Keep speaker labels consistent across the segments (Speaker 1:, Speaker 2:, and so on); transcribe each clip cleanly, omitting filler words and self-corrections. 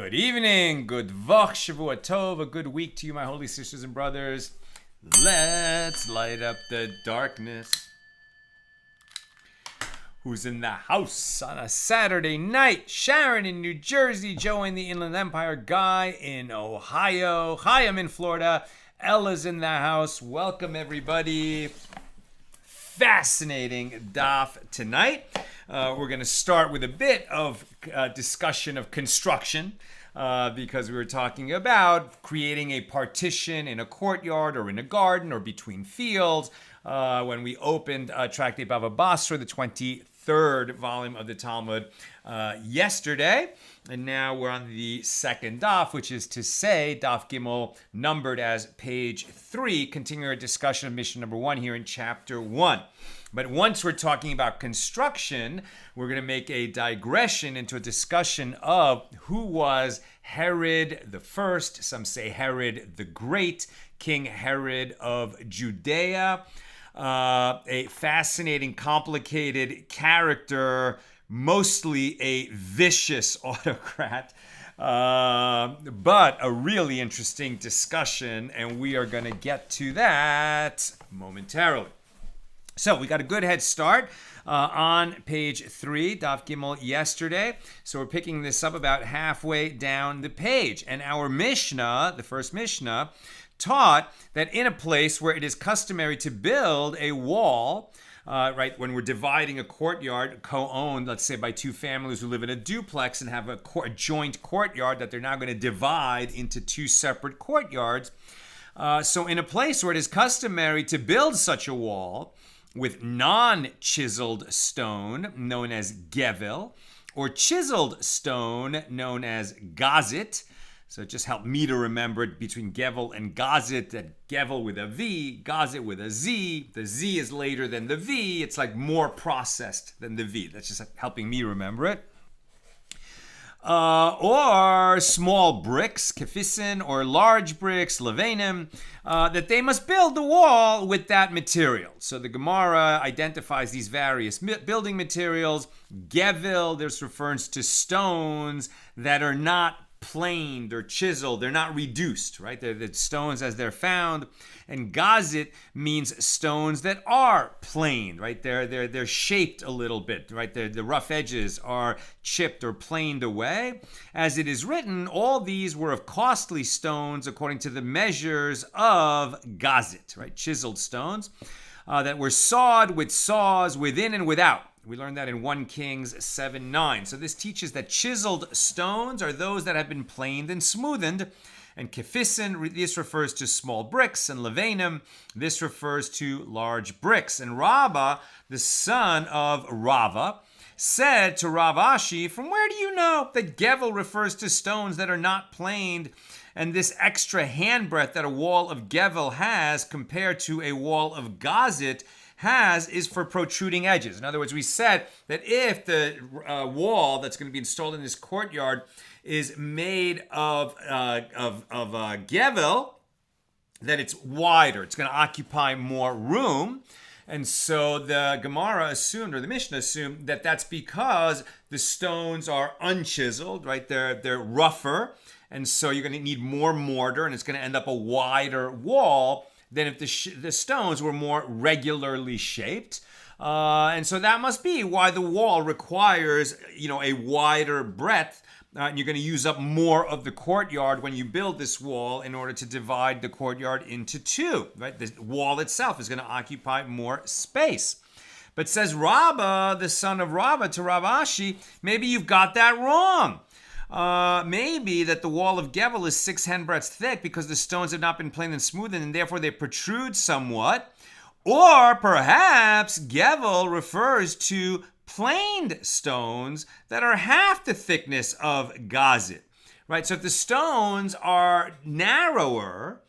Speaker 1: Good evening, good vach, shavua tov, a good week to you, my holy sisters and brothers. Let's light up the darkness. Who's in the house on a Saturday night? Sharon in New Jersey, Joe in the Inland Empire, Guy in Ohio, Chaim in Florida, Ella's in the house. Welcome, everybody. Fascinating daf tonight. We're going to start with a bit of discussion of construction because we were talking about creating a partition in a courtyard or in a garden or between fields when we opened Tractate Bava Basra, the 23rd volume of the Talmud yesterday. And now we're on the second daf, which is to say daf gimel, numbered as page 3, continuing our discussion of Mishna number 1 here in chapter 1. But once we're talking about construction, we're going to make a digression into a discussion of who was Herod the First, some say Herod the Great, King Herod of Judea, a fascinating, complicated character, mostly a vicious autocrat, but a really interesting discussion, and we are going to get to that momentarily. So we got a good head start on page 3, Daf Gimel yesterday. So we're picking this up about halfway down the page. And our Mishna, the first Mishna, taught that in a place where it is customary to build a wall, right, when we're dividing a courtyard co-owned, let's say by two families who live in a duplex and have a joint courtyard that they're now going to divide into two separate courtyards. So in a place where it is customary to build such a wall, with non-chiseled stone, known as gevel, or chiseled stone, known as gazit. So just help me to remember it between gevel and gazit, that gevel with a V, gazit with a Z. The Z is later than the V. It's like more processed than the V. That's just helping me remember it. Or small bricks, kefesin, or large bricks, levanim, that they must build the wall with that material. So the Gemara identifies these various building materials. Gevel, this refers to stones that are not planed or chiseled. They're not reduced, right? They're the stones as they're found. And gazit means stones that are planed, right? They're shaped a little bit, right? The rough edges are chipped or planed away. As it is written, all these were of costly stones according to the measures of gazit, right? Chiseled stones that were sawed with saws within and without. We learned that in 1 Kings 7:9. So this teaches that chiseled stones are those that have been planed and smoothened. And kefesin, this refers to small bricks. And levanim, this refers to large bricks. And Rabba, the son of Rava, said to Rav Ashi, from where do you know that gevel refers to stones that are not planed? And this extra handbreadth that a wall of gevel has compared to a wall of gazit has is for protruding edges. In other words, we said that if the wall that's going to be installed in this courtyard is made of gevel, that it's wider. It's going to occupy more room. And so the Gemara assumed, or the Mishnah assumed, that that's because the stones are unchiseled, right? They're rougher. And so you're going to need more mortar, and it's going to end up a wider wall than if the stones were more regularly shaped. And so that must be why the wall requires, a wider breadth. And you're going to use up more of the courtyard when you build this wall in order to divide the courtyard into two, right? The wall itself is going to occupy more space. But says Rabba, the son of Rava, to Rav Ashi, maybe you've got that wrong. Maybe that the wall of gevel is 6 handbreadths thick because the stones have not been planed and smoothed, and therefore they protrude somewhat. Or perhaps gevel refers to planed stones that are half the thickness of gazit, right? So if the stones are narrower,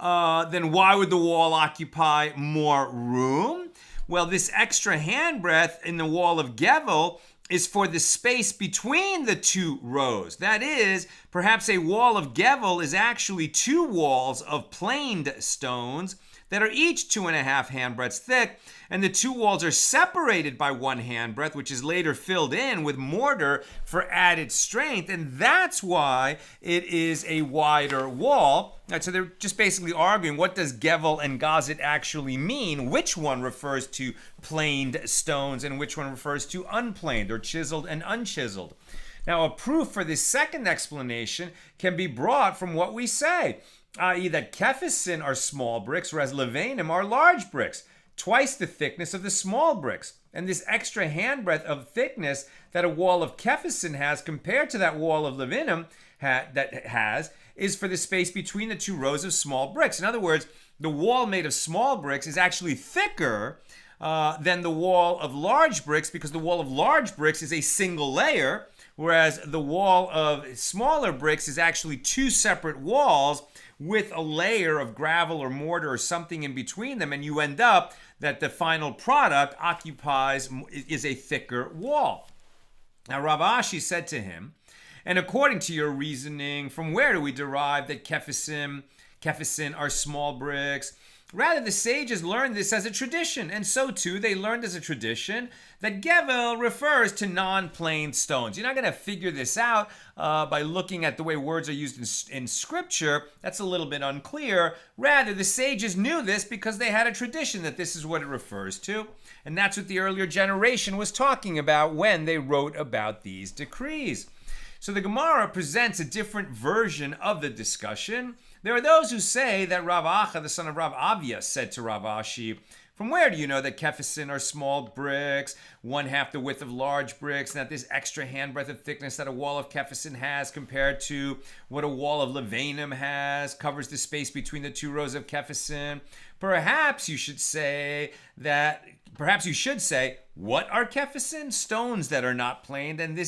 Speaker 1: then why would the wall occupy more room? Well, this extra handbreadth in the wall of gevel is for the space between the two rows. That is, perhaps a wall of gevel is actually 2 walls of planed stones that are each 2.5 handbreadths thick, and the two walls are separated by 1 handbreadth, which is later filled in with mortar for added strength, and that's why it is a wider wall. Right, so they're just basically arguing, what does gevel and gazit actually mean? Which one refers to planed stones and which one refers to unplaned, or chiseled and unchiseled? Now, a proof for this second explanation can be brought from what we say, i.e. that kefesin are small bricks, whereas levanim are large bricks, twice the thickness of the small bricks. And this extra handbreadth of thickness that a wall of kefesin has compared to that wall of levanim is for the space between the two rows of small bricks. In other words, the wall made of small bricks is actually thicker than the wall of large bricks, because the wall of large bricks is a single layer, whereas the wall of smaller bricks is actually 2 separate walls with a layer of gravel or mortar or something in between them, and you end up that the final product is a thicker wall. Now Rav Ashi said to him, and according to your reasoning, from where do we derive that kefesin are small bricks? Rather, the sages learned this as a tradition, and so too they learned as a tradition that gevel refers to non-planed stones. You're not going to figure this out by looking at the way words are used in scripture. That's a little bit unclear. Rather, the sages knew this because they had a tradition that this is what it refers to, and that's what the earlier generation was talking about when they wrote about these decrees. So the Gemara presents a different version of the discussion. There are those who say that Rav Acha, the son of Rav Avia, said to Rav Ashi, from where do you know that kefesin are small bricks, 1/2 the width of large bricks, and that this extra handbreadth of thickness that a wall of kefesin has compared to what a wall of levanim has covers the space between the two rows of kefesin? Perhaps you should say, what are kefesin? Stones that are not planed, and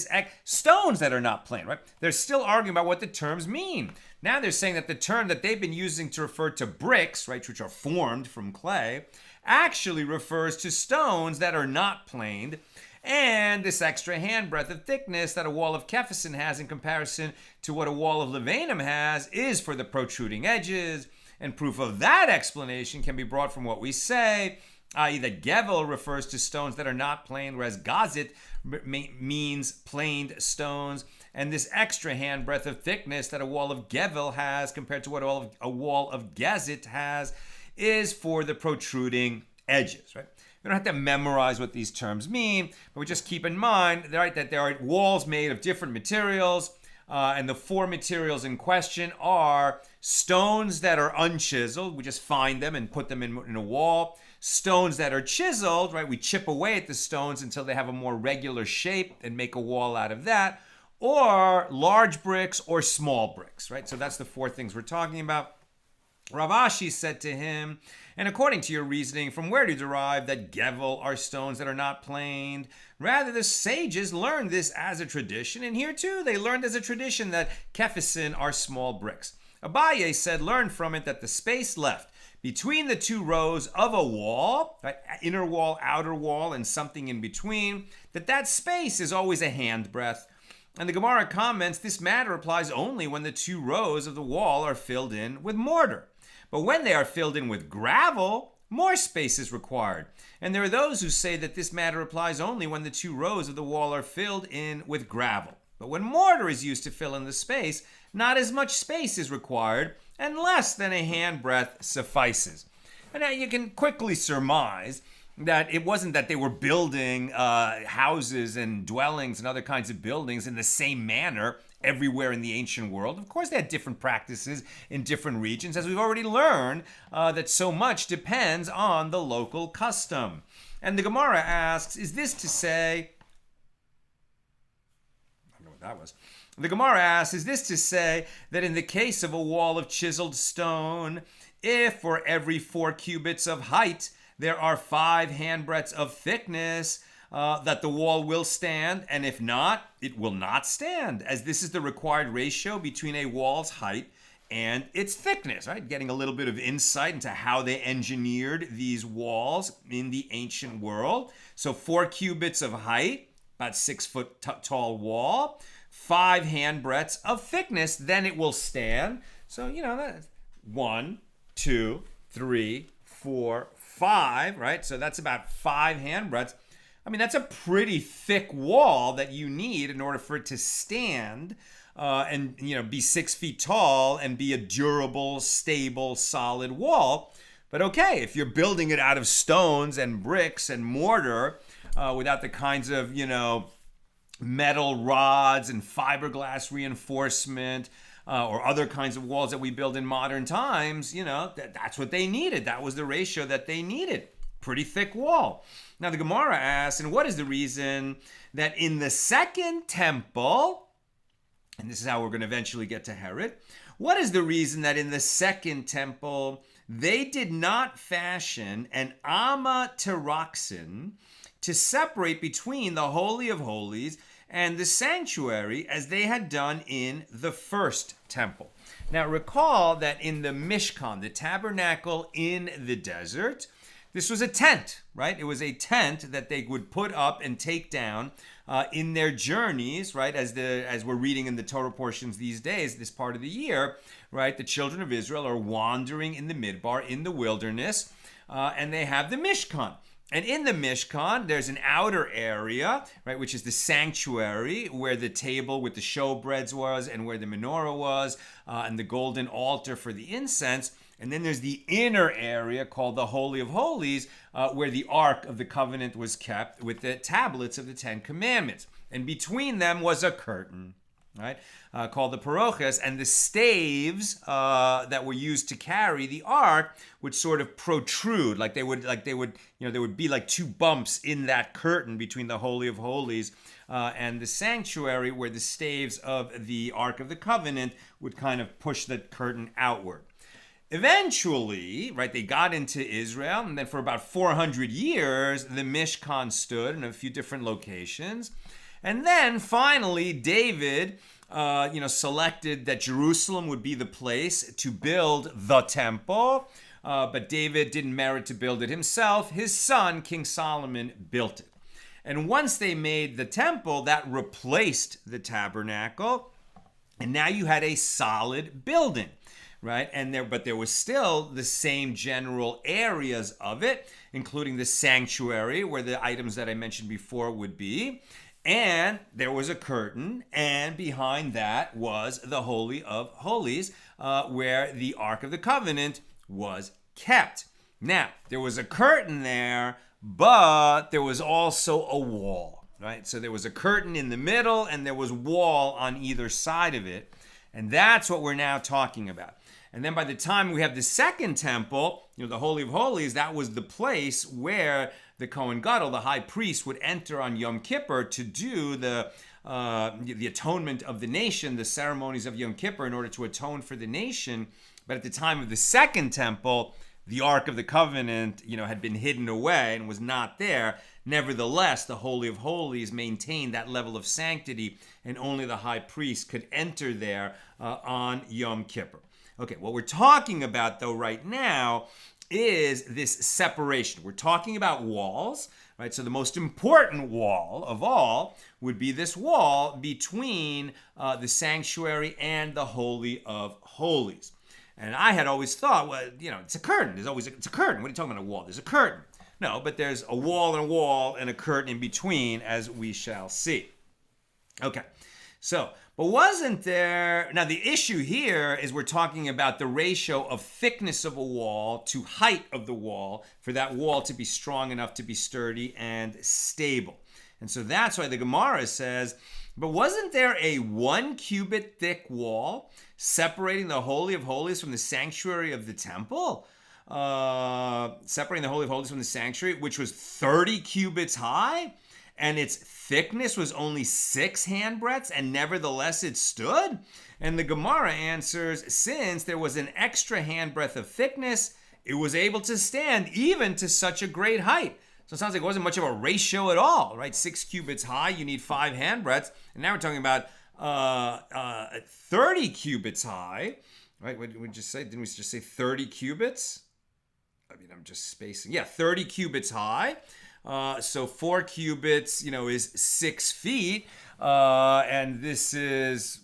Speaker 1: stones that are not planed, right? They're still arguing about what the terms mean. Now they're saying that the term that they've been using to refer to bricks, right, which are formed from clay, actually refers to stones that are not planed, and this extra handbreadth of thickness that a wall of kefesin has in comparison to what a wall of levanim has is for the protruding edges. And proof of that explanation can be brought from what we say, i.e. that gevel refers to stones that are not planed, whereas gazit means planed stones. And this extra handbreadth of thickness that a wall of gevel has compared to what a wall of gazit has is for the protruding edges, right? We don't have to memorize what these terms mean, but we just keep in mind, right, that there are walls made of different materials, and the 4 materials in question are stones that are unchiseled. We just find them and put them in a wall. Stones that are chiseled, right? We chip away at the stones until they have a more regular shape and make a wall out of that. Or large bricks or small bricks, right? So that's the 4 things we're talking about. Rav Ashi said to him, and according to your reasoning, from where do you derive that gevel are stones that are not planed? Rather, the sages learned this as a tradition, and here too they learned as a tradition that kefesin are small bricks. Abaye said, learn from it that the space left between the 2 rows of a wall, right, inner wall, outer wall, and something in between, that space is always a handbreadth. And the Gemara comments, this matter applies only when the 2 rows of the wall are filled in with mortar. But when they are filled in with gravel, more space is required. And there are those who say that this matter applies only when the 2 rows of the wall are filled in with gravel. But when mortar is used to fill in the space, not as much space is required, and less than a handbreadth suffices. And now you can quickly surmise that it wasn't that they were building houses and dwellings and other kinds of buildings in the same manner everywhere in the ancient world. Of course, they had different practices in different regions, as we've already learned that so much depends on the local custom. And the Gemara asks, is this to say, I don't know what that was. The Gemara asks, is this to say that in the case of a wall of chiseled stone, if for every 4 cubits of height there are 5 handbreadths of thickness, that the wall will stand, and if not, it will not stand, as this is the required ratio between a wall's height and its thickness, right? Getting a little bit of insight into how they engineered these walls in the ancient world. So 4 cubits of height, about 6 foot tall wall, 5 handbreadths of thickness, then it will stand. So, that's 1, 2, 3, 4, 5, right? So that's about 5 handbreadths. I mean, that's a pretty thick wall that you need in order for it to stand and, be 6 feet tall and be a durable, stable, solid wall. But okay, if you're building it out of stones and bricks and mortar without the kinds of, metal rods and fiberglass reinforcement or other kinds of walls that we build in modern times, that's what they needed. That was the ratio that they needed. Pretty thick wall. Now the Gemara asks, and what is the reason that in the second temple, and this is how we're going to eventually get to Herod, what is the reason that in the second temple they did not fashion an amateraxin to separate between the Holy of Holies and the sanctuary as they had done in the first temple? Now recall that in the Mishkan, the tabernacle in the desert, this was a tent, right? It was a tent that they would put up and take down in their journeys, right? As we're reading in the Torah portions these days, this part of the year, right? The children of Israel are wandering in the Midbar, in the wilderness, and they have the Mishkan. And in the Mishkan, there's an outer area, right, which is the sanctuary where the table with the showbreads was and where the menorah was and the golden altar for the incense. And then there's the inner area called the Holy of Holies, where the Ark of the Covenant was kept with the tablets of the Ten Commandments. And between them was a curtain, right, called the paroches, and the staves that were used to carry the Ark would sort of protrude, there would be like 2 bumps in that curtain between the Holy of Holies and the sanctuary, where the staves of the Ark of the Covenant would kind of push the curtain outward. Eventually, right, they got into Israel, and then for about 400 years, the Mishkan stood in a few different locations. And then finally, David, selected that Jerusalem would be the place to build the temple. But David didn't merit to build it himself. His son, King Solomon, built it. And once they made the temple, that replaced the tabernacle. And now you had a solid building. Right, but there was still the same general areas of it, including the sanctuary where the items that I mentioned before would be, and there was a curtain, and behind that was the Holy of Holies, where the Ark of the Covenant was kept. Now, there was a curtain there, but there was also a wall, right? So there was a curtain in the middle, and there was wall on either side of it, and that's what we're now talking about. And then by the time we have the second temple, the Holy of Holies, that was the place where the Kohen Gadol, the high priest, would enter on Yom Kippur to do the atonement of the nation, the ceremonies of Yom Kippur in order to atone for the nation. But at the time of the second temple, the Ark of the Covenant, had been hidden away and was not there. Nevertheless, the Holy of Holies maintained that level of sanctity, and only the high priest could enter there on Yom Kippur. Okay, what we're talking about, though, right now is this separation. We're talking about walls, right? So the most important wall of all would be this wall between the sanctuary and the Holy of Holies. And I had always thought, well, it's a curtain. It's a curtain. What are you talking about, a wall? There's a curtain. No, but there's a wall and a curtain in between, as we shall see. Okay, so, but wasn't there, now the issue here is we're talking about the ratio of thickness of a wall to height of the wall for that wall to be strong enough to be sturdy and stable. And so that's why the Gemara says, but wasn't there a 1 cubit thick wall separating the Holy of Holies from the sanctuary of the temple? Separating the Holy of Holies from the sanctuary, which was 30 cubits high? And its thickness was only 6 handbreadths, and nevertheless it stood? And the Gemara answers, since there was an extra handbreadth of thickness, it was able to stand even to such a great height. So it sounds like it wasn't much of a ratio at all, right? 6 cubits high, you need 5 handbreadths. And now we're talking about 30 cubits high, right? What did we just say? Didn't we just say 30 cubits? I mean, I'm just spacing. Yeah, 30 cubits high. So 4 cubits, is 6 feet. And this is,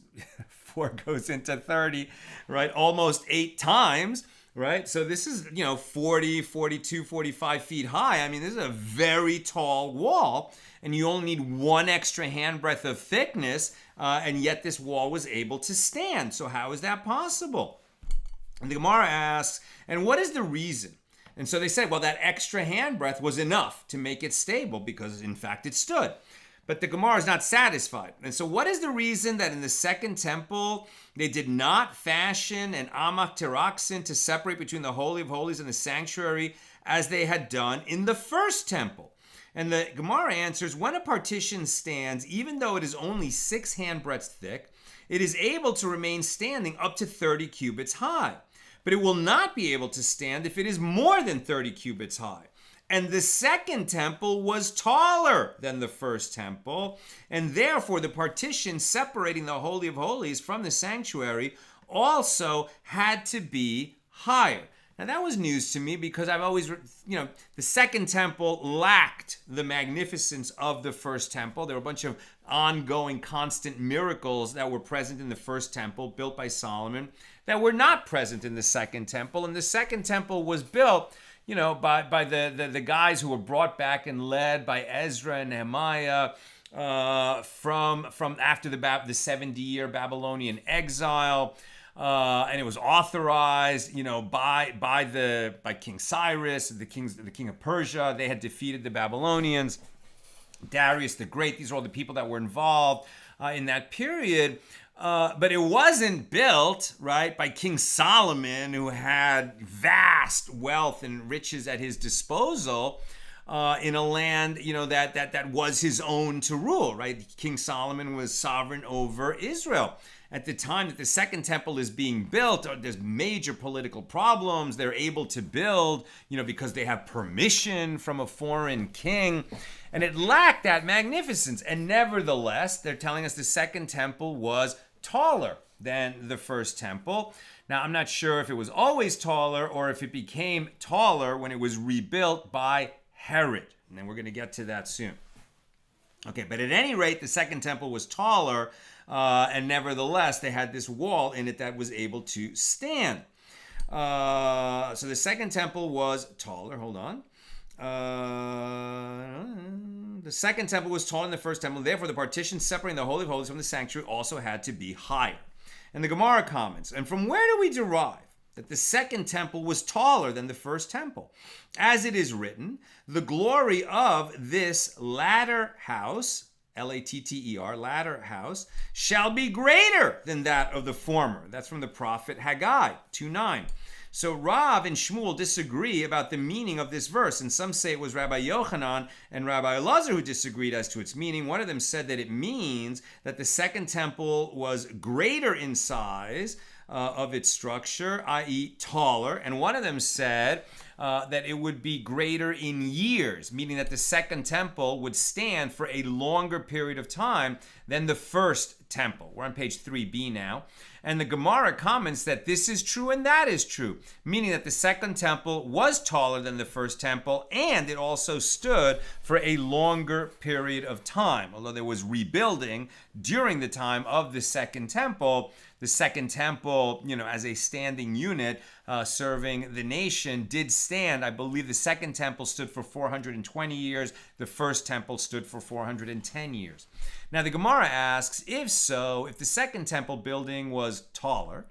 Speaker 1: 4 goes into 30, right? Almost 8 times. right? So this is, 40, 42, 45 feet high. I mean, this is a very tall wall, and you only need one extra handbreadth of thickness, and yet this wall was able to stand. So how is that possible? And the Gemara asks, and what is the reason? And so they said, well, that extra handbreadth was enough to make it stable because, in fact, it stood. But the Gemara is not satisfied. And so what is the reason that in the second temple, they did not fashion an amak teraksin to separate between the Holy of Holies and the sanctuary as they had done in the first temple? And the Gemara answers, when a partition stands, even though it is only 6 handbreadths thick, it is able to remain standing up to 30 cubits high. But it will not be able to stand if it is more than 30 cubits high. And the second temple was taller than the first temple, and therefore the partition separating the Holy of Holies from the sanctuary also had to be higher. Now that was news to me because I've always, the second temple lacked the magnificence of the first temple. There were a bunch of ongoing, constant miracles that were present in the first temple, built by Solomon, that were not present in the second temple. And the second temple was built by the guys who were brought back and led by Ezra and Nehemiah from after the 70-year Babylonian exile, and it was authorized, by King Cyrus, the king of Persia. They had defeated the Babylonians, Darius the Great. These are all the people that were involved in that period. But it wasn't built, right, by King Solomon, who had vast wealth and riches at his disposal in a land, that was his own to rule, right? King Solomon was sovereign over Israel. At the time that the second temple is being built, there's major political problems. They're able to build, because they have permission from a foreign king. And it lacked that magnificence. And nevertheless, they're telling us the second temple was taller than the first temple. Now, I'm not sure if it was always taller or if it became taller when it was rebuilt by Herod. And then we're going to get to that soon. Okay, but at any rate, the second temple was taller, and nevertheless, they had this wall in it that was able to stand. So the second temple was taller. Hold on. The second temple was taller than the first temple. Therefore, the partition separating the Holy of Holies from the sanctuary also had to be higher. And the Gemara comments, and from where do we derive that the second temple was taller than the first temple? As it is written, the glory of this latter house, Latter, latter house, shall be greater than that of the former. That's from the prophet Haggai 2:9. So Rav and Shmuel disagree about the meaning of this verse, and some say it was Rabbi Yochanan and Rabbi Elazar who disagreed as to its meaning. One of them said that it means that the second temple was greater in size of its structure, i.e. taller, and one of them said that it would be greater in years, meaning that the second temple would stand for a longer period of time than the first temple. We're on page 3b now. And the Gemara comments that this is true and that is true, meaning that the second temple was taller than the first temple, and it also stood for a longer period of time. Although there was rebuilding during the time of the second temple, as a standing unit serving the nation, did stand. I believe the second temple stood for 420 years. The first temple stood for 410 years. Now the Gemara asks, if so, if the second temple building was taller,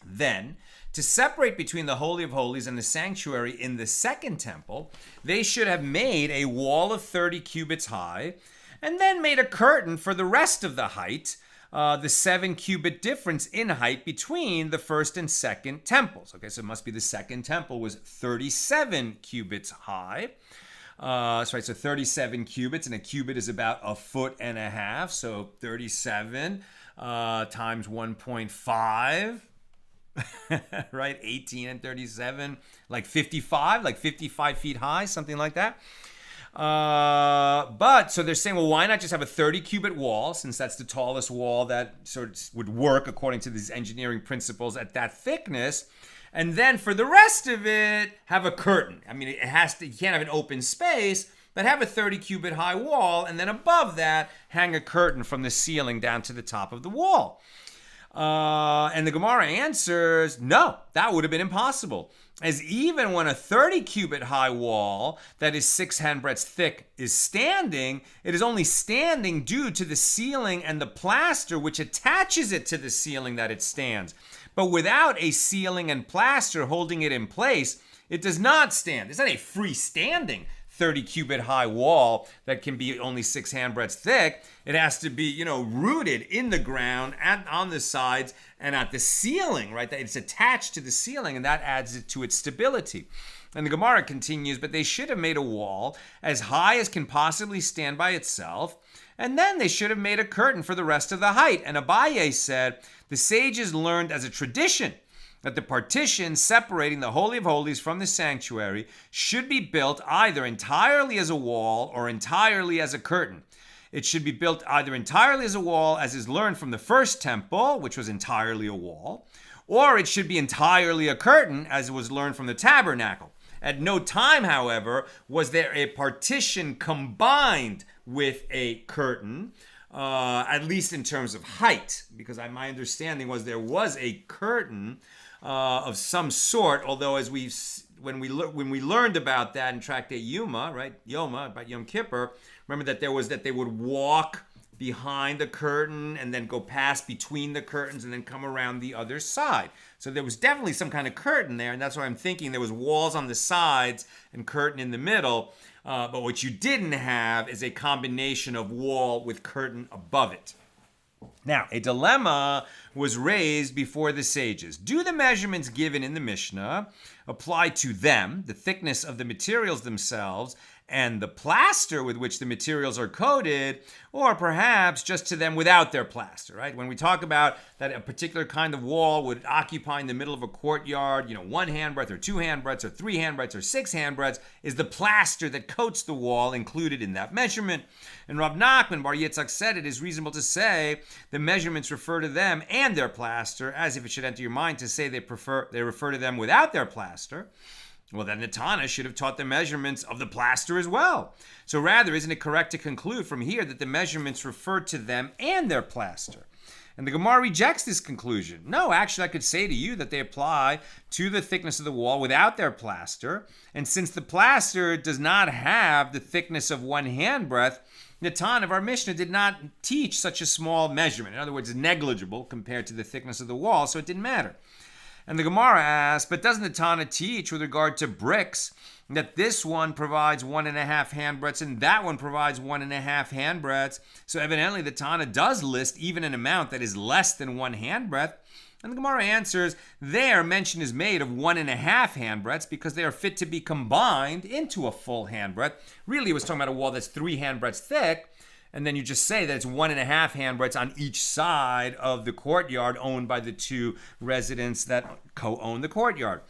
Speaker 1: then to separate between the Holy of Holies and the sanctuary in the second temple, they should have made a wall of 30 cubits high and then made a curtain for the rest of the height, the 7-cubit difference in height between the first and second temples. Okay, so it must be the second temple was 37 cubits high. So 37 cubits, and a cubit is about 1.5 feet. So 37 times 1.5, right? 18 and 37, like 55 feet high, something like that. But so they're saying, well, why not just have a 30-cubit wall, since that's the tallest wall that sort of would work according to these engineering principles at that thickness, and then for the rest of it, have a curtain. I mean, you can't have an open space, but have a 30-cubit high wall, and then above that, hang a curtain from the ceiling down to the top of the wall. And the Gemara answers, no, that would have been impossible. As even when a 30 cubit high wall that is 6 handbreadths thick is standing, it is only standing due to the ceiling and the plaster which attaches it to the ceiling that it stands. But without a ceiling and plaster holding it in place, it does not stand. It's not a freestanding 30 cubit high wall that can be only 6 handbreadths thick. It has to be, rooted in the ground and on the sides and at the ceiling, right? That it's attached to the ceiling, and that adds it to its stability. And the Gemara continues, but they should have made a wall as high as can possibly stand by itself, and then they should have made a curtain for the rest of the height. And Abaye said, the sages learned as a tradition that the partition separating the Holy of Holies from the sanctuary should be built either entirely as a wall or entirely as a curtain. It should be built either entirely as a wall, as is learned from the first temple, which was entirely a wall, or it should be entirely a curtain, as was learned from the tabernacle. At no time, however, was there a partition combined with a curtain, at least in terms of height, because my understanding was there was a curtain of some sort, although as when we learned about that in Tractate Yoma, right, Yoma, about Yom Kippur, remember that they would walk behind the curtain and then go past between the curtains and then come around the other side. So there was definitely some kind of curtain there, and that's why I'm thinking there was walls on the sides and curtain in the middle. But what you didn't have is a combination of wall with curtain above it. Now, a dilemma was raised before the sages. Do the measurements given in the Mishnah apply to them, the thickness of the materials themselves, and the plaster with which the materials are coated, or perhaps just to them without their plaster, right? When we talk about that a particular kind of wall would occupy in the middle of a courtyard, 1 handbreadth or 2 handbreadths or 3 handbreadths or 6 handbreadths, is the plaster that coats the wall included in that measurement? And Rav Nachman Bar Yitzchak said it is reasonable to say the measurements refer to them and their plaster, as if it should enter your mind to say they refer to them without their plaster. Well, then the Tana should have taught the measurements of the plaster as well. So rather, isn't it correct to conclude from here that the measurements refer to them and their plaster? And the Gemara rejects this conclusion. No, actually, I could say to you that they apply to the thickness of the wall without their plaster. And since the plaster does not have the thickness of 1 handbreadth, the Tana of our Mishnah did not teach such a small measurement. In other words, negligible compared to the thickness of the wall, so it didn't matter. And the Gemara asks, but doesn't the Tana teach with regard to bricks that this one provides 1.5 handbreadths and that one provides 1.5 handbreadths? So evidently the Tana does list even an amount that is less than 1 handbreadth. And the Gemara answers, there mention is made of 1.5 handbreadths because they are fit to be combined into a full handbreadth. Really, it was talking about a wall that's 3 handbreadths thick. And then you just say that it's 1.5 handbreadths on each side of the courtyard owned by the 2 residents that co-own the courtyard.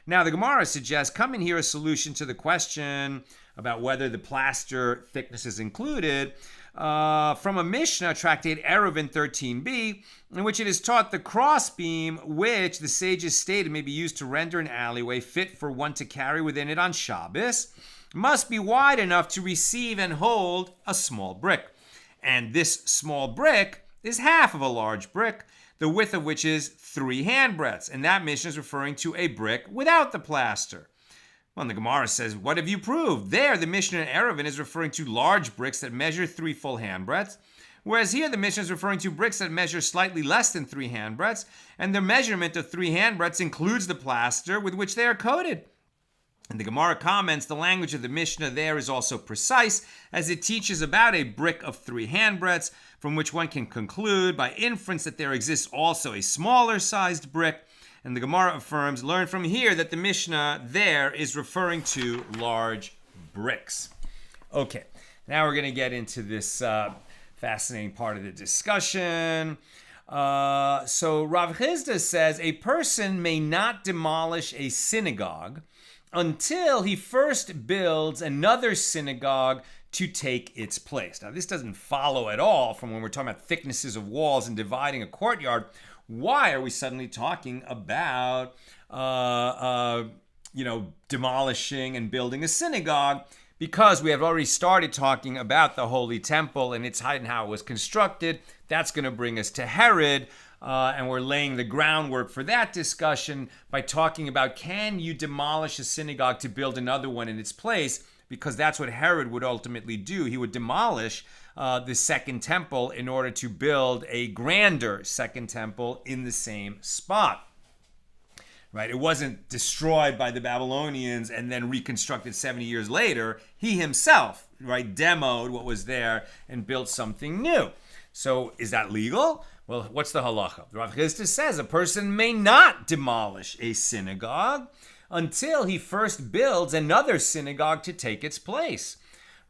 Speaker 1: Now, the Gemara suggests, come in here a solution to the question about whether the plaster thickness is included from a Mishna, Tractate Eruvin 13b, in which it is taught the crossbeam, which the sages stated may be used to render an alleyway fit for one to carry within it on Shabbos, must be wide enough to receive and hold a small brick. And this small brick is half of a large brick, the width of which is 3 handbreadths. And that Mishnah is referring to a brick without the plaster. Well, and the Gemara says, what have you proved? There, the Mishnah in Eruvin is referring to large bricks that measure 3 full handbreadths. Whereas here, the Mishnah is referring to bricks that measure slightly less than 3 handbreadths. And the measurement of 3 handbreadths includes the plaster with which they are coated. And the Gemara comments, the language of the Mishnah there is also precise, as it teaches about a brick of 3 handbreadths, from which one can conclude by inference that there exists also a smaller sized brick. And the Gemara affirms, learn from here that the Mishnah there is referring to large bricks. Okay, now we're going to get into this fascinating part of the discussion. So Rav Chisda says, a person may not demolish a synagogue until he first builds another synagogue to take its place. Now, this doesn't follow at all from when we're talking about thicknesses of walls and dividing a courtyard. Why are we suddenly talking about, demolishing and building a synagogue? because we have already started talking about the Holy Temple and its height and how it was constructed, that's going to bring us to Herod. And we're laying the groundwork for that discussion by talking about, can you demolish a synagogue to build another one in its place? Because that's what Herod would ultimately do. He would demolish the second temple in order to build a grander second temple in the same spot. Right? It wasn't destroyed by the Babylonians and then reconstructed 70 years later. He himself, right, demoed what was there and built something new. So is that legal? Well, what's the halacha? Rav Chisda says a person may not demolish a synagogue until he first builds another synagogue to take its place.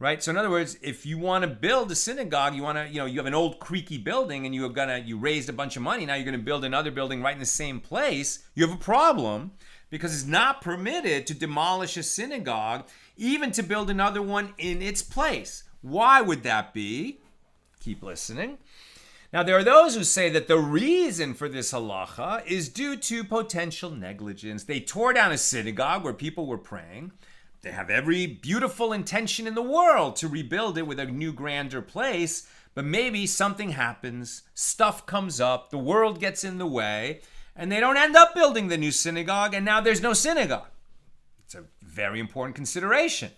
Speaker 1: Right? So in other words, if you want to build a synagogue, you have an old creaky building and you raised a bunch of money, now you're going to build another building right in the same place, you have a problem because it's not permitted to demolish a synagogue, even to build another one in its place. Why would that be? Keep listening. Now, there are those who say that the reason for this halacha is due to potential negligence. They tore down a synagogue where people were praying. They have every beautiful intention in the world to rebuild it with a new, grander place, but maybe something happens, stuff comes up, the world gets in the way, and they don't end up building the new synagogue, and now there's no synagogue. It's a very important consideration.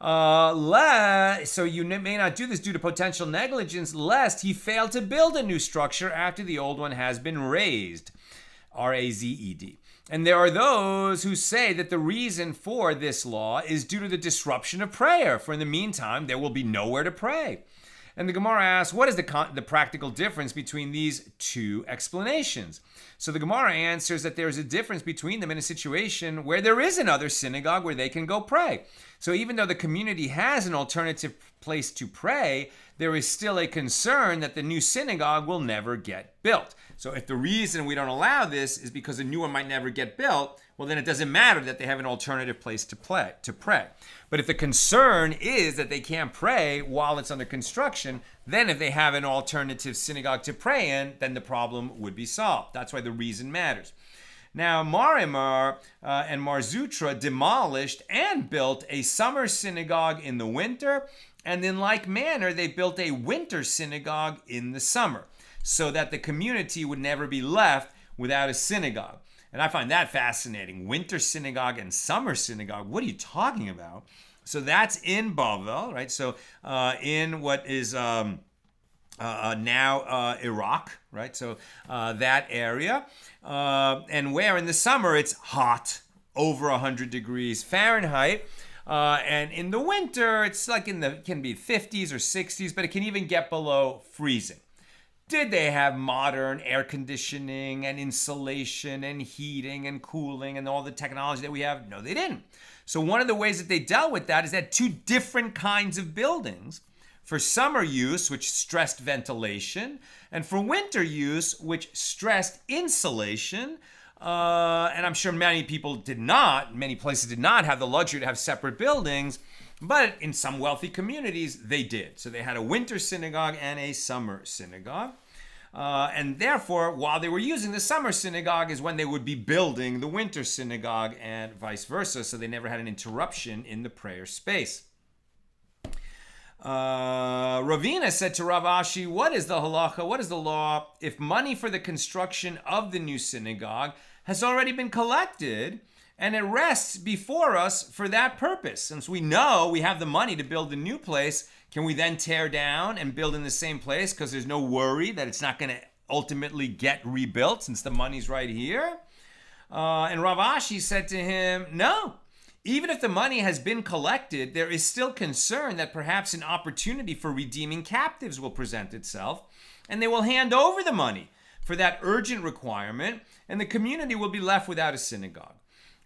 Speaker 1: So you may not do this due to potential negligence, lest he failed to build a new structure after the old one has been razed. R-A-Z-E-D. And there are those who say that the reason for this law is due to the disruption of prayer, for in the meantime, there will be nowhere to pray. And the Gemara asks, what is the practical difference between these two explanations? So the Gemara answers that there is a difference between them in a situation where there is another synagogue where they can go pray. So even though the community has an alternative place to pray, there is still a concern that the new synagogue will never get built. So if the reason we don't allow this is because a new one might never get built, well, then it doesn't matter that they have an alternative place to pray. But if the concern is that they can't pray while it's under construction, then if they have an alternative synagogue to pray in, then the problem would be solved. That's why the reason matters. Now, Marimar and Marzutra demolished and built a summer synagogue in the winter, and in like manner, they built a winter synagogue in the summer, so that the community would never be left without a synagogue. And I find that fascinating. Winter synagogue and summer synagogue. What are you talking about? So that's in Bava, right? So in what is now Iraq, right? So that area. And where in the summer it's hot, over 100 degrees Fahrenheit. And in the winter, it's like it can be 50s or 60s, but it can even get below freezing. Did they have modern air conditioning and insulation and heating and cooling and all the technology that we have? No, they didn't. So one of the ways that they dealt with that is that two different kinds of buildings. For summer use, which stressed ventilation, and for winter use, which stressed insulation. And I'm sure many places did not have the luxury to have separate buildings, but in some wealthy communities, they did. So they had a winter synagogue and a summer synagogue. And therefore, while they were using the summer synagogue is when they would be building the winter synagogue and vice versa. So they never had an interruption in the prayer space. Ravina said to Rav Ashi, what is the halacha? What is the law if money for the construction of the new synagogue has already been collected and it rests before us for that purpose? Since we know we have the money to build the new place, can we then tear down and build in the same place because there's no worry that it's not going to ultimately get rebuilt since the money's right here? And Rav Ashi said to him, no. Even if the money has been collected, there is still concern that perhaps an opportunity for redeeming captives will present itself, and they will hand over the money for that urgent requirement, and the community will be left without a synagogue.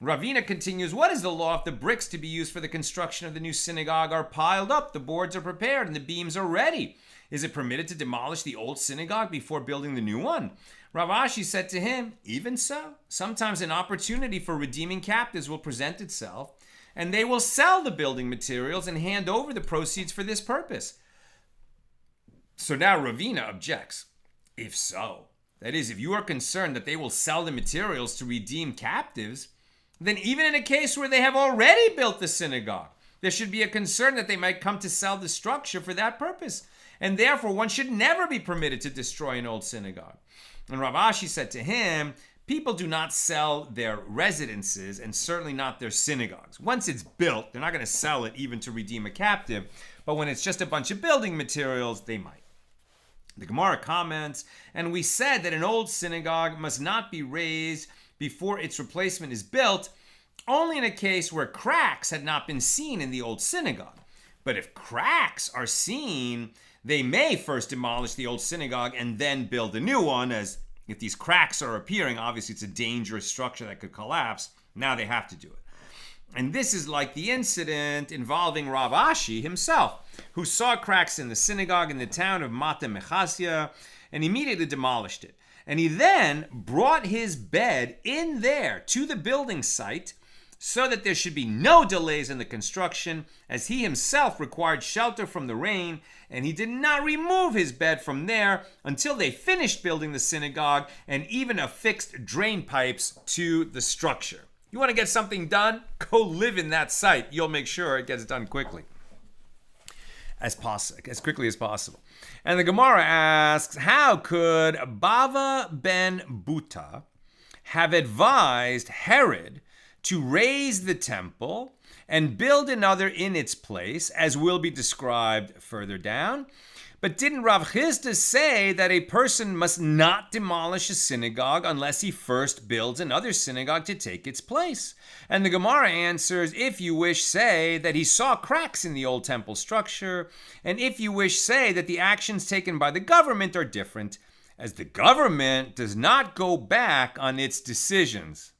Speaker 1: Ravina continues, what is the law if the bricks to be used for the construction of the new synagogue are piled up, the boards are prepared, and the beams are ready? Is it permitted to demolish the old synagogue before building the new one? Rav Ashi said to him, even so, sometimes an opportunity for redeeming captives will present itself, and they will sell the building materials and hand over the proceeds for this purpose. So now Ravina objects. If so, that is, if you are concerned that they will sell the materials to redeem captives, then even in a case where they have already built the synagogue, there should be a concern that they might come to sell the structure for that purpose. And therefore, one should never be permitted to destroy an old synagogue. And Rav Ashi said to him, people do not sell their residences and certainly not their synagogues. Once it's built, they're not going to sell it even to redeem a captive. But when it's just a bunch of building materials, they might. The Gemara comments, and we said that an old synagogue must not be razed before its replacement is built, only in a case where cracks had not been seen in the old synagogue. But if cracks are seen, they may first demolish the old synagogue and then build a new one, as if these cracks are appearing, obviously it's a dangerous structure that could collapse. Now they have to do it. And this is like the incident involving Rav Ashi himself, who saw cracks in the synagogue in the town of Mata Mechasya and immediately demolished it. And he then brought his bed in there to the building site so that there should be no delays in the construction, as he himself required shelter from the rain, and he did not remove his bed from there until they finished building the synagogue and even affixed drain pipes to the structure. You want to get something done? Go live in that site. You'll make sure it gets done quickly. As quickly as possible. And the Gemara asks, how could Bava ben Buta have advised Herod to raze the temple and build another in its place, as will be described further down? But didn't Rav Chisda say that a person must not demolish a synagogue unless he first builds another synagogue to take its place? And the Gemara answers, if you wish, say that he saw cracks in the old temple structure, and if you wish, say that the actions taken by the government are different, as the government does not go back on its decisions.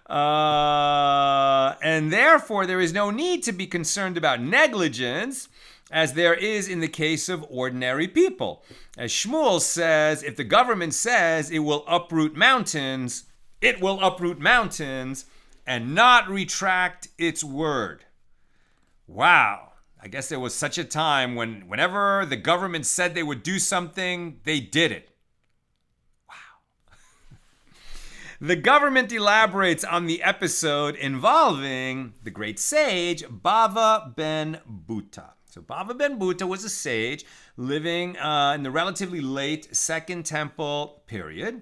Speaker 1: And therefore, there is no need to be concerned about negligence, as there is in the case of ordinary people. As Shmuel says, if the government says it will uproot mountains, it will uproot mountains and not retract its word. Wow. I guess there was such a time when whenever the government said they would do something, they did it. The government elaborates on the episode involving the great sage Bava ben Buta. So Bava ben Buta was a sage living in the relatively late Second Temple period,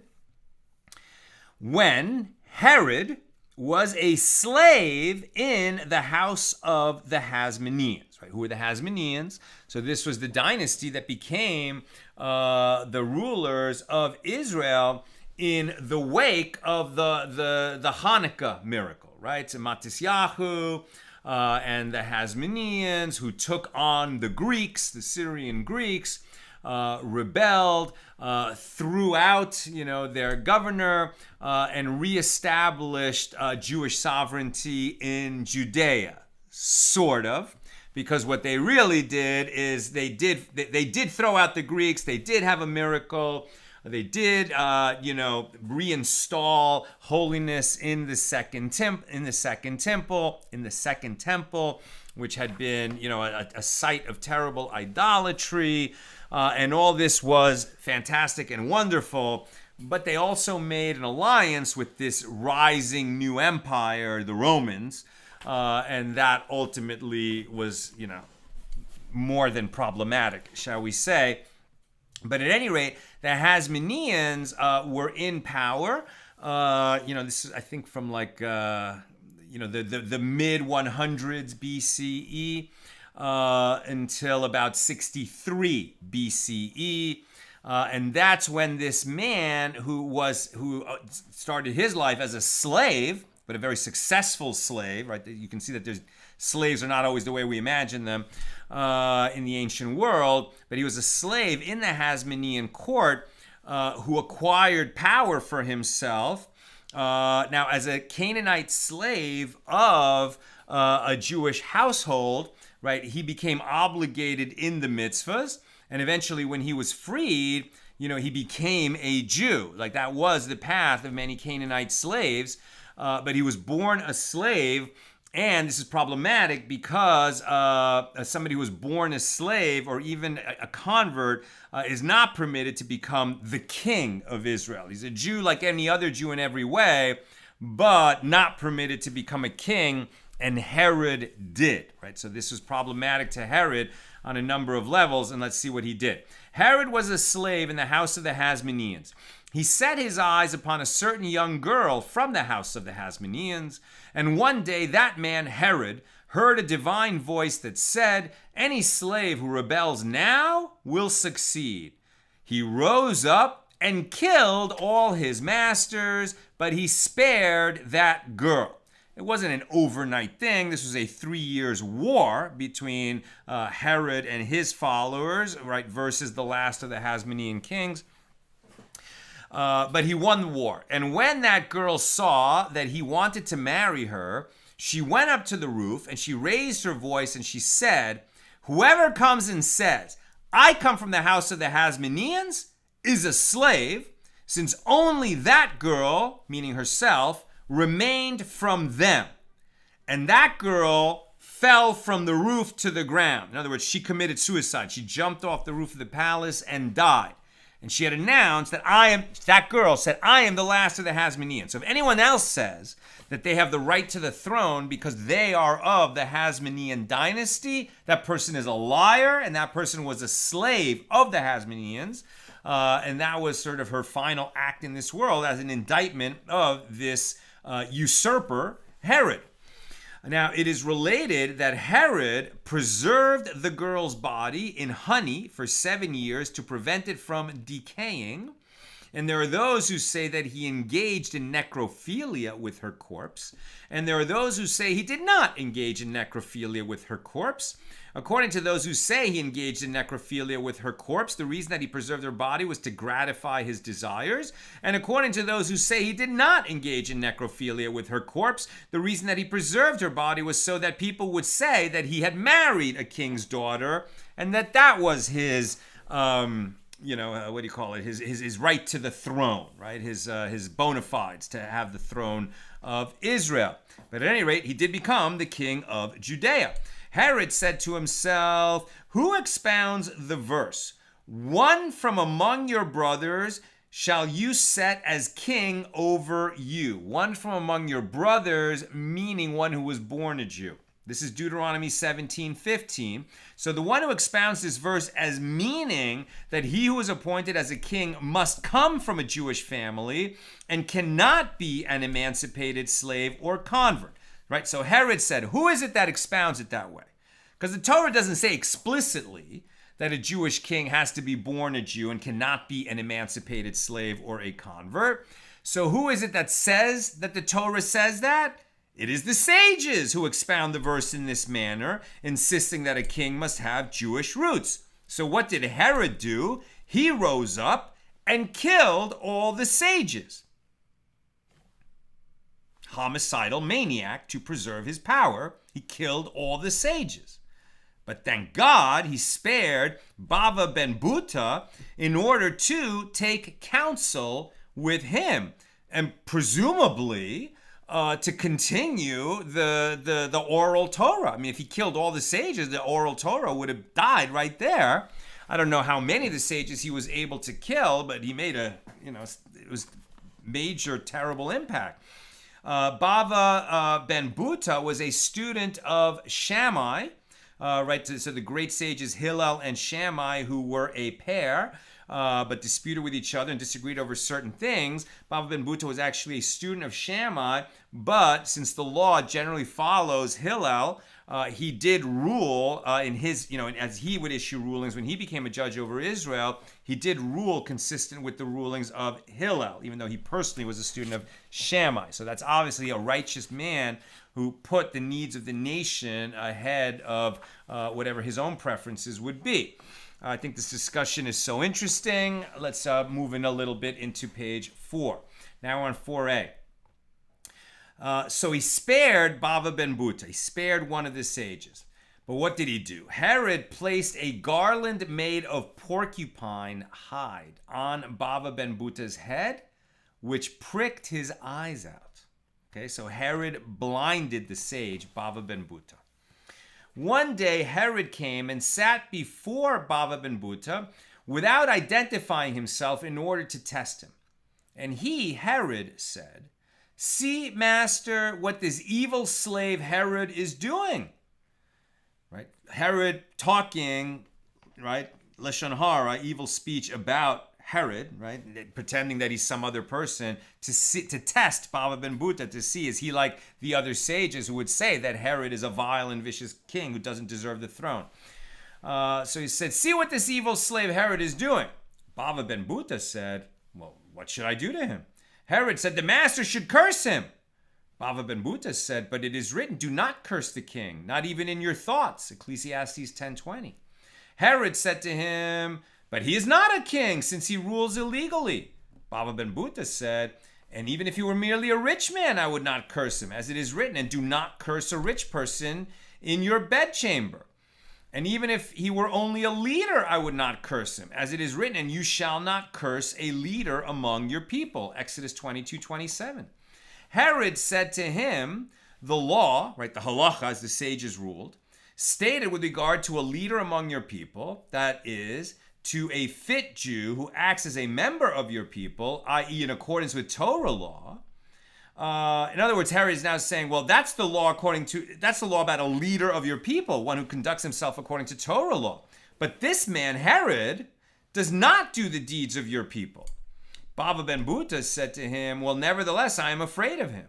Speaker 1: when Herod was a slave in the house of the Hasmoneans. Right? Who were the Hasmoneans? So this was the dynasty that became the rulers of Israel in the wake of the Hanukkah miracle, right? So Matisyahu and the Hasmoneans, who took on the Greeks, the Syrian Greeks, rebelled, threw out, their governor, and reestablished Jewish sovereignty in Judea, sort of. Because what they really did is they did throw out the Greeks. They did have a miracle. They did, reinstall holiness in the second temple, which had been, a site of terrible idolatry, and all this was fantastic and wonderful. But they also made an alliance with this rising new empire, the Romans, and that ultimately was, more than problematic, shall we say. But at any rate, the Hasmoneans were in power. This is, I think, from like, the mid 100s BCE until about 63 BCE. And that's when this man who started his life as a slave, but a very successful slave, right? You can see that slaves are not always the way we imagine them in the ancient world, but he was a slave in the Hasmonean court who acquired power for himself. Now, as a Canaanite slave of a Jewish household, right, he became obligated in the mitzvahs, and eventually when he was freed, he became a Jew. Like, that was the path of many Canaanite slaves, but he was born a slave. And this is problematic because somebody who was born a slave or even a convert is not permitted to become the king of Israel. He's a Jew like any other Jew in every way, but not permitted to become a king, and Herod did, right? So this was problematic to Herod on a number of levels, and let's see what he did. Herod was a slave in the house of the Hasmoneans. He set his eyes upon a certain young girl from the house of the Hasmoneans, and one day that man, Herod, heard a divine voice that said, "Any slave who rebels now will succeed." He rose up and killed all his masters, but he spared that girl. It wasn't an overnight thing. This was a 3 years war between Herod and his followers, right, versus the last of the Hasmonean kings. But he won the war. And when that girl saw that he wanted to marry her, she went up to the roof and she raised her voice and she said, "Whoever comes and says, 'I come from the house of the Hasmoneans,' is a slave, since only that girl," meaning herself, "remained from them." And that girl fell from the roof to the ground. In other words, she committed suicide. She jumped off the roof of the palace and died. And she had announced that that girl said, "I am the last of the Hasmoneans." So if anyone else says that they have the right to the throne because they are of the Hasmonean dynasty, that person is a liar, and that person was a slave of the Hasmoneans. And that was sort of her final act in this world as an indictment of this usurper, Herod. Now, it is related that Herod preserved the girl's body in honey for 7 years to prevent it from decaying. And there are those who say that he engaged in necrophilia with her corpse. And there are those who say he did not engage in necrophilia with her corpse. According to those who say he engaged in necrophilia with her corpse, the reason that he preserved her body was to gratify his desires. And according to those who say he did not engage in necrophilia with her corpse, the reason that he preserved her body was so that people would say that he had married a king's daughter and that was his, what do you call it? His right to the throne, right? His bona fides to have the throne of Israel. But at any rate, he did become the king of Judea. Herod said to himself, "Who expounds the verse? 'One from among your brothers shall you set as king over you.'" One from among your brothers, meaning one who was born a Jew. This is Deuteronomy 17:15. So the one who expounds this verse as meaning that he who is appointed as a king must come from a Jewish family and cannot be an emancipated slave or convert. Right? So Herod said, who is it that expounds it that way? Because the Torah doesn't say explicitly that a Jewish king has to be born a Jew and cannot be an emancipated slave or a convert. So who is it that says that the Torah says that? It is the sages who expound the verse in this manner, insisting that a king must have Jewish roots. So what did Herod do? He rose up and killed all the sages. Homicidal maniac to preserve his power. He killed all the sages. But thank God he spared Bava ben Buta in order to take counsel with him and presumably to continue the oral Torah. I mean, if he killed all the sages, the oral Torah would have died right there. I don't know how many of the sages he was able to kill, but he made it was major, terrible impact. Bava ben Buta was a student of Shammai, right? So the great sages Hillel and Shammai, who were a pair, but disputed with each other and disagreed over certain things. Bava ben Buta was actually a student of Shammai, but since the law generally follows Hillel, he did rule in his, as he would issue rulings when he became a judge over Israel, he did rule consistent with the rulings of Hillel, even though he personally was a student of Shammai. So that's obviously a righteous man who put the needs of the nation ahead of whatever his own preferences would be. I think this discussion is so interesting. Let's move in a little bit into page 4. Now we're on 4a. So he spared Bava ben Buta. He spared one of the sages. But what did he do? Herod placed a garland made of porcupine hide on Bava ben Buta's head, which pricked his eyes out. Okay, so Herod blinded the sage Bava ben Buta. One day Herod came and sat before Bava ben Buta without identifying himself in order to test him. And he, Herod, said, "See, master, what this evil slave Herod is doing." Right? Herod talking, right? Lashon hara, evil speech about Herod, right? Pretending that he's some other person to test Bava ben Buta, to see, is he like the other sages who would say that Herod is a vile and vicious king who doesn't deserve the throne. So he said, "See what this evil slave Herod is doing." Bava ben Buta said, "Well, what should I do to him?" Herod said, "The master should curse him." Bava ben Buta said, "But it is written, do not curse the king, not even in your thoughts." Ecclesiastes 10:20. Herod said to him, "But he is not a king, since he rules illegally." Bava ben Buta said, "And even if he were merely a rich man, I would not curse him, as it is written, and do not curse a rich person in your bedchamber. And even if he were only a leader, I would not curse him, as it is written, and you shall not curse a leader among your people." Exodus 22:27. Herod said to him, the law, right, the halacha, as the sages ruled, stated with regard to a leader among your people, that is, to a fit Jew who acts as a member of your people, i.e. in accordance with Torah law. In other words, Herod is now saying, well, that's the law about a leader of your people, one who conducts himself according to Torah law. But this man, Herod, does not do the deeds of your people. Bava ben Buta said to him, "Well, nevertheless, I am afraid of him."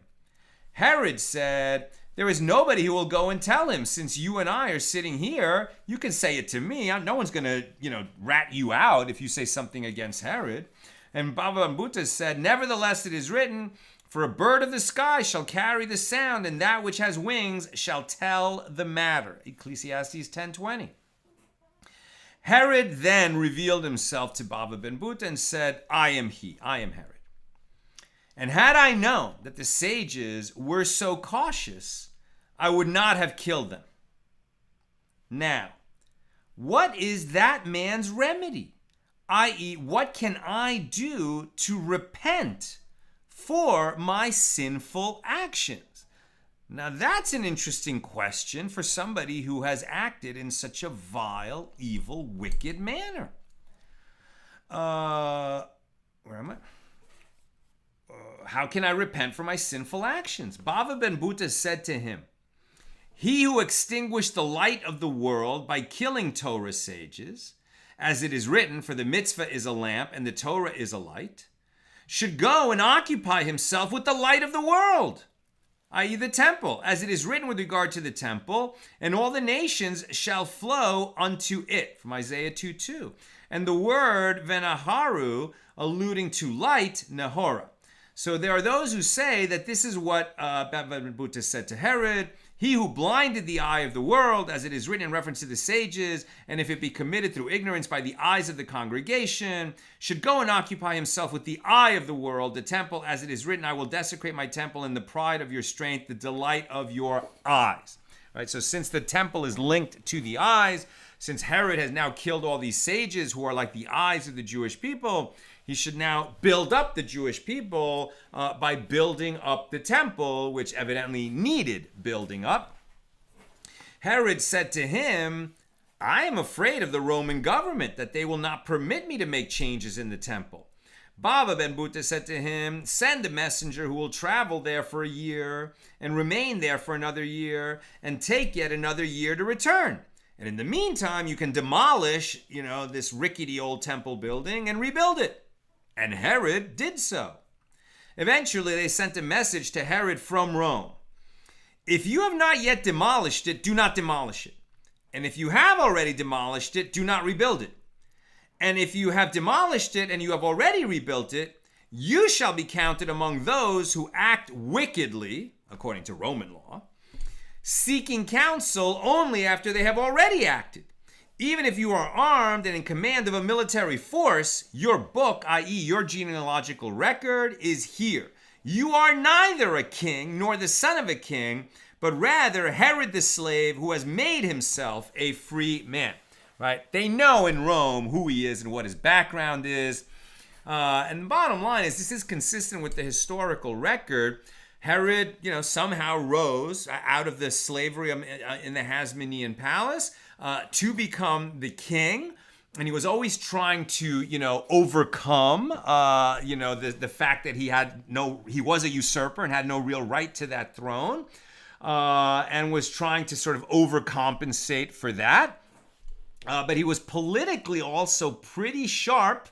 Speaker 1: Herod said, "There is nobody who will go and tell him. Since you and I are sitting here, you can say it to me. No one's going to, rat you out if you say something against Herod." And Bava ben Buta said, "Nevertheless, it is written, for a bird of the sky shall carry the sound, and that which has wings shall tell the matter." Ecclesiastes 10:20. Herod then revealed himself to Bava ben Buta and said, "I am he, I am Herod. And had I known that the sages were so cautious, I would not have killed them. Now, what is that man's remedy? I.e., what can I do to repent for my sinful actions?" Now that's an interesting question for somebody who has acted in such a vile, evil, wicked manner. Where am I? How can I repent for my sinful actions? Bava ben Buta said to him, "He who extinguished the light of the world by killing Torah sages, as it is written, for the mitzvah is a lamp and the Torah is a light, should go and occupy himself with the light of the world, i.e. the temple, as it is written with regard to the temple, and all the nations shall flow unto it," from Isaiah 2:2. And the word venaharu, alluding to light, nahora. So there are those who say that this is what Bava ben Buta said to Herod: "He who blinded the eye of the world, as it is written in reference to the sages, and if it be committed through ignorance by the eyes of the congregation, should go and occupy himself with the eye of the world, the temple, as it is written, I will desecrate my temple in the pride of your strength, the delight of your eyes." Right? So since the temple is linked to the eyes, since Herod has now killed all these sages who are like the eyes of the Jewish people, he should now build up the Jewish people by building up the temple, which evidently needed building up. Herod said to him, "I am afraid of the Roman government, that they will not permit me to make changes in the temple." Bava ben Buta said to him, "Send a messenger who will travel there for a year and remain there for another year and take yet another year to return. And in the meantime, you can demolish, this rickety old temple building and rebuild it." And Herod did so. Eventually, they sent a message to Herod from Rome: "If you have not yet demolished it, do not demolish it. And if you have already demolished it, do not rebuild it. And if you have demolished it and you have already rebuilt it, you shall be counted among those who act wickedly," according to Roman law, "seeking counsel only after they have already acted. Even if you are armed and in command of a military force, your book, i.e. your genealogical record, is here. You are neither a king nor the son of a king, but rather Herod the slave who has made himself a free man." Right? They know in Rome who he is and what his background is. And the bottom line is, this is consistent with the historical record. Herod, somehow rose out of the slavery in the Hasmonean palace to become the king. and he was always trying to, overcome, the fact that he was a usurper and had no real right to that throne, and was trying to sort of overcompensate for that. But he was politically also pretty sharp.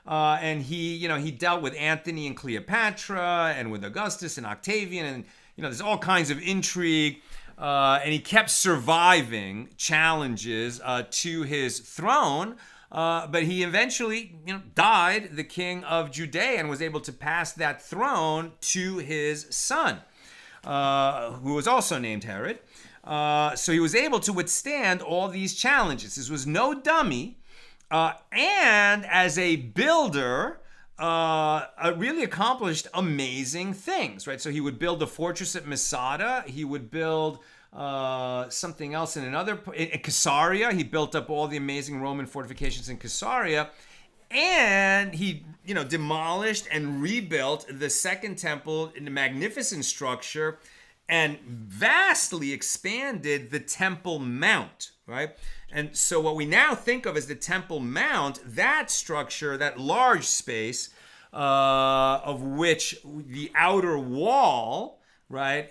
Speaker 1: And he dealt with Antony and Cleopatra and with Augustus and Octavian, and there's all kinds of intrigue. And he kept surviving challenges to his throne. But he eventually, died, the king of Judea, and was able to pass that throne to his son, who was also named Herod. So he was able to withstand all these challenges. This was no dummy. And as a builder, really accomplished amazing things, right? So he would build a fortress at Masada. He would build something else in Caesarea. He built up all the amazing Roman fortifications in Caesarea. And he, demolished and rebuilt the Second Temple in a magnificent structure and vastly expanded the Temple Mount, right? And so what we now think of as the Temple Mount, that structure, that large space, of which the outer wall, right,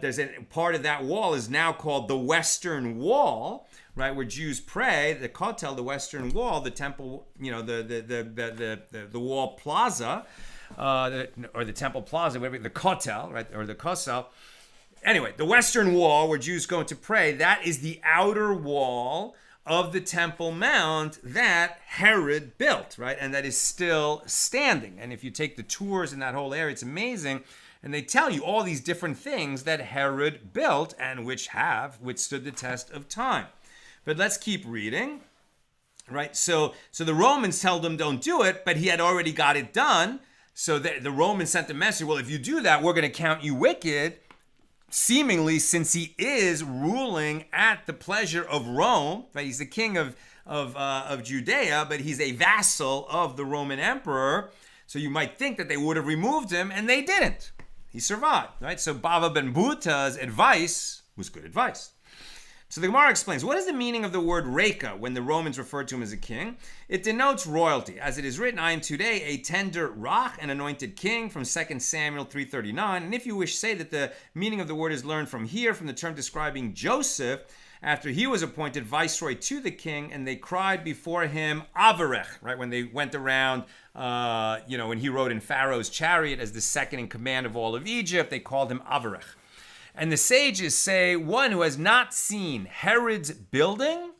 Speaker 1: there's a part of that wall is now called the Western Wall, right, where Jews pray, the Kotel, the Western Wall, the temple, the wall plaza, or the Temple Plaza, whatever, the Kotel, right, or the Kosel. Anyway, the Western Wall, where Jews go to pray, that is the outer wall of the Temple Mount that Herod built, right? And that is still standing. And if you take the tours in that whole area, it's amazing. And they tell you all these different things that Herod built and which have withstood the test of time. But let's keep reading, right? So the Romans tell them don't do it, but he had already got it done. So the Romans sent a message, well, if you do that, we're going to count you wicked. Seemingly, since he is ruling at the pleasure of Rome, right? He's the king of Judea, but he's a vassal of the Roman emperor. So you might think that they would have removed him, and they didn't. He survived, right? So Bava ben Buta's advice was good advice. So the Gemara explains, what is the meaning of the word Reka when the Romans referred to him as a king? It denotes royalty. As it is written, I am today a tender Rach, an anointed king, from 2 Samuel 3:39. And if you wish, say that the meaning of the word is learned from here, from the term describing Joseph, after he was appointed viceroy to the king, and they cried before him, Avarech, right? When they went around, when he rode in Pharaoh's chariot as the second in command of all of Egypt, they called him Avarech. And the sages say, one who has not seen Herod's building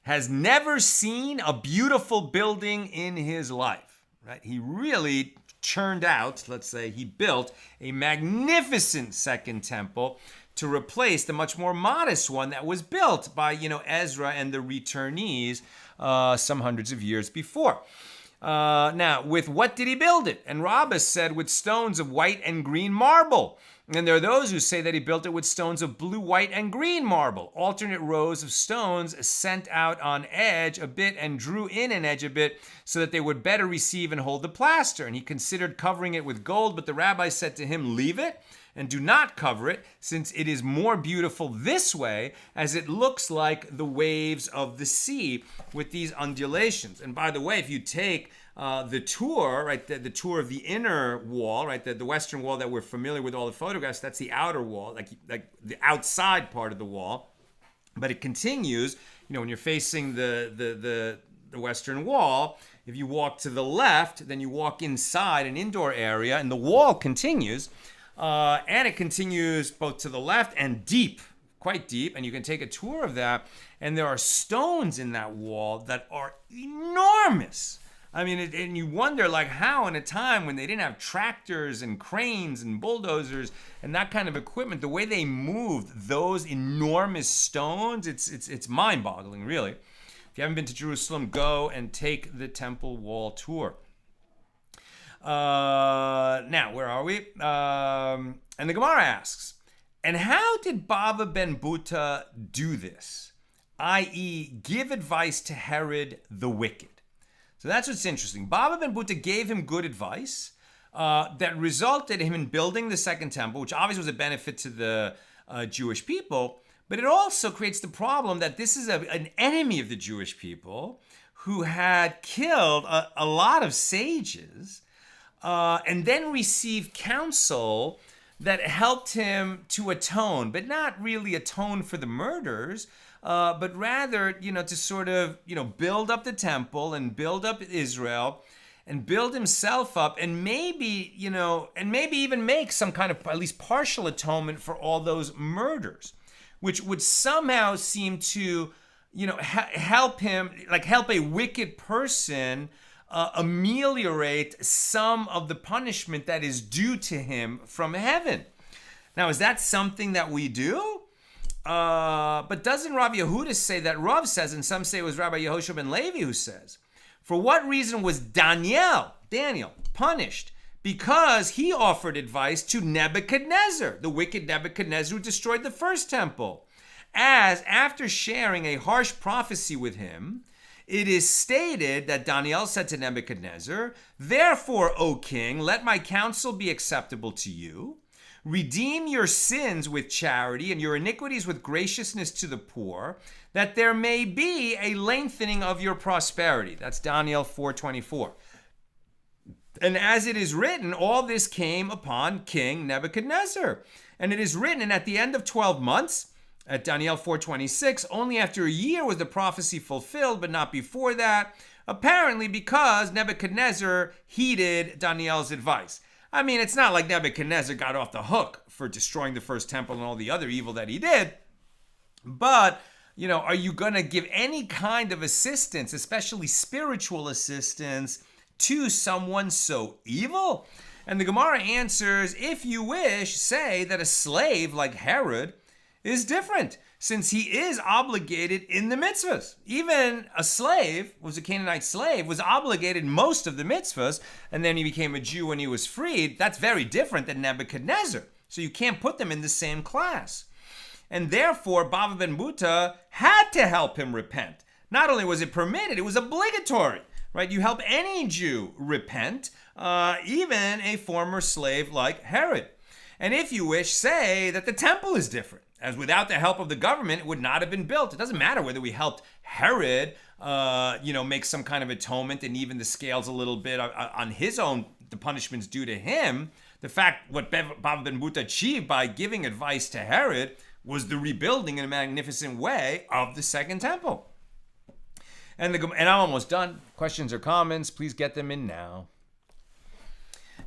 Speaker 1: has never seen a beautiful building in his life, right? He really churned out, let's say, he built a magnificent second temple to replace the much more modest one that was built by, Ezra and the returnees some hundreds of years before. Now, with what did he build it? And Rabbah said, with stones of white and green marble. And there are those who say that he built it with stones of blue, white, and green marble. Alternate rows of stones sent out on edge a bit and drew in an edge a bit so that they would better receive and hold the plaster. And he considered covering it with gold, but the rabbi said to him, leave it and do not cover it, since it is more beautiful this way, as it looks like the waves of the sea with these undulations. And by the way, if you take the tour, right, the tour of the inner wall, right, the western wall that we're familiar with all the photographs, that's the outer wall, like the outside part of the wall. But it continues, when you're facing the western wall, if you walk to the left, then you walk inside an indoor area, and the wall continues. And it continues both to the left and deep, quite deep, and you can take a tour of that, and there are stones in that wall that are enormous. I mean, and you wonder, how in a time when they didn't have tractors and cranes and bulldozers and that kind of equipment, the way they moved those enormous stones, it's mind-boggling, really. If you haven't been to Jerusalem, go and take the Temple Wall tour. Now, where are we? And the Gemara asks, and how did Bava ben Buta do this? I.e., give advice to Herod the wicked. So that's what's interesting. Bava ben Buta gave him good advice that resulted in him in building the second temple, which obviously was a benefit to the Jewish people, but it also creates the problem that this is an enemy of the Jewish people who had killed a lot of sages and then received counsel that helped him to atone, but not really atone for the murders, but rather, to sort of, build up the temple and build up Israel and build himself up and maybe even make some kind of at least partial atonement for all those murders, which would somehow seem to, help him, like help a wicked person ameliorate some of the punishment that is due to him from heaven. Now, is that something that we do? But doesn't Rav Yehuda say that Rav says, and some say it was Rabbi Yehoshua ben Levi who says, for what reason was Daniel, punished? Because he offered advice to Nebuchadnezzar, the wicked Nebuchadnezzar who destroyed the first temple. As after sharing a harsh prophecy with him, it is stated that Daniel said to Nebuchadnezzar, therefore, O king, let my counsel be acceptable to you. Redeem your sins with charity and your iniquities with graciousness to the poor, that there may be a lengthening of your prosperity. That's Daniel 4:24. And as it is written, all this came upon King Nebuchadnezzar. And it is written, and at the end of 12 months, at Daniel 4:26, only after a year was the prophecy fulfilled, but not before that, apparently because Nebuchadnezzar heeded Daniel's advice. I mean, it's not like Nebuchadnezzar got off the hook for destroying the first temple and all the other evil that he did. But, are you going to give any kind of assistance, especially spiritual assistance, to someone so evil? And the Gemara answers, if you wish, say that a slave like Herod is different, since he is obligated in the mitzvahs. Even a slave, was a Canaanite slave, was obligated most of the mitzvahs, and then he became a Jew when he was freed. That's very different than Nebuchadnezzar. So you can't put them in the same class. And therefore, Bava ben Buta had to help him repent. Not only was it permitted, it was obligatory, right? You help any Jew repent, even a former slave like Herod. And if you wish, say that the temple is different, as without the help of the government, it would not have been built. It doesn't matter whether we helped Herod, make some kind of atonement and even the scales a little bit on his own, the punishments due to him. The fact what Bava ben Buta achieved by giving advice to Herod was the rebuilding in a magnificent way of the second temple. And I'm almost done. Questions or comments, please get them in now.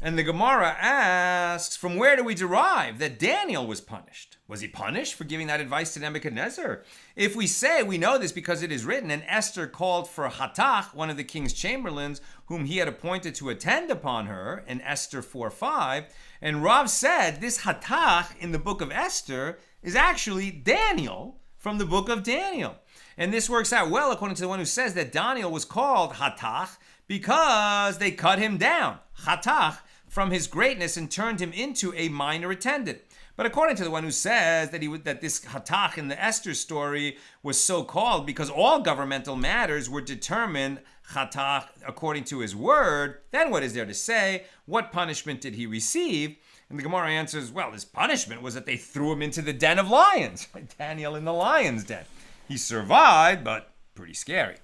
Speaker 1: And the Gemara asks, from where do we derive that Daniel was punished? Was he punished for giving that advice to Nebuchadnezzar? If we say we know this because it is written, and Esther called for Hatach, one of the king's chamberlains, whom he had appointed to attend upon her, in Esther 4:5, and Rav said this Hatach in the book of Esther is actually Daniel from the book of Daniel. And this works out well according to the one who says that Daniel was called Hatach because they cut him down, Hatach, from his greatness and turned him into a minor attendant. But according to the one who says that this Hatach in the Esther story was so called because all governmental matters were determined Hatach according to his word, then what is there to say? What punishment did he receive? And the Gemara answers, well, his punishment was that they threw him into the den of lions. Daniel in the lion's den. He survived, but pretty scary.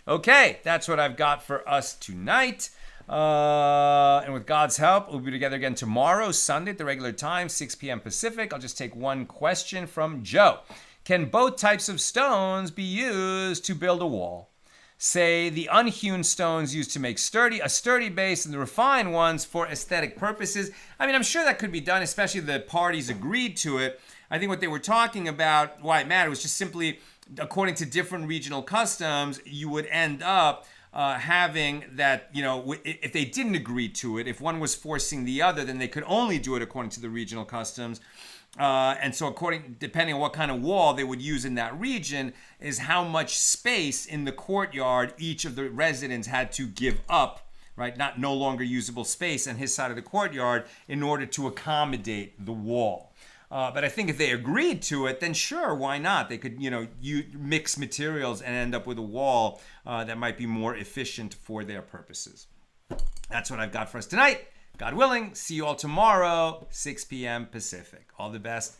Speaker 1: Okay, that's what I've got for us tonight. And with God's help, we'll be together again tomorrow, Sunday at the regular time, 6 p.m. Pacific. I'll just take one question from Joe. Can both types of stones be used to build a wall? Say the unhewn stones used to make a sturdy base, and the refined ones for aesthetic purposes. I mean, I'm sure that could be done, especially if the parties agreed to it. I think what they were talking about, why it mattered, was just simply, according to different regional customs, you would end up having that, if they didn't agree to it, if one was forcing the other, then they could only do it according to the regional customs. And so depending on what kind of wall they would use in that region is how much space in the courtyard each of the residents had to give up, right? No longer usable space on his side of the courtyard in order to accommodate the wall. But I think if they agreed to it, then sure, why not? They could, mix materials and end up with a wall that might be more efficient for their purposes. That's what I've got for us tonight. God willing, see you all tomorrow, 6 p.m. Pacific. All the best.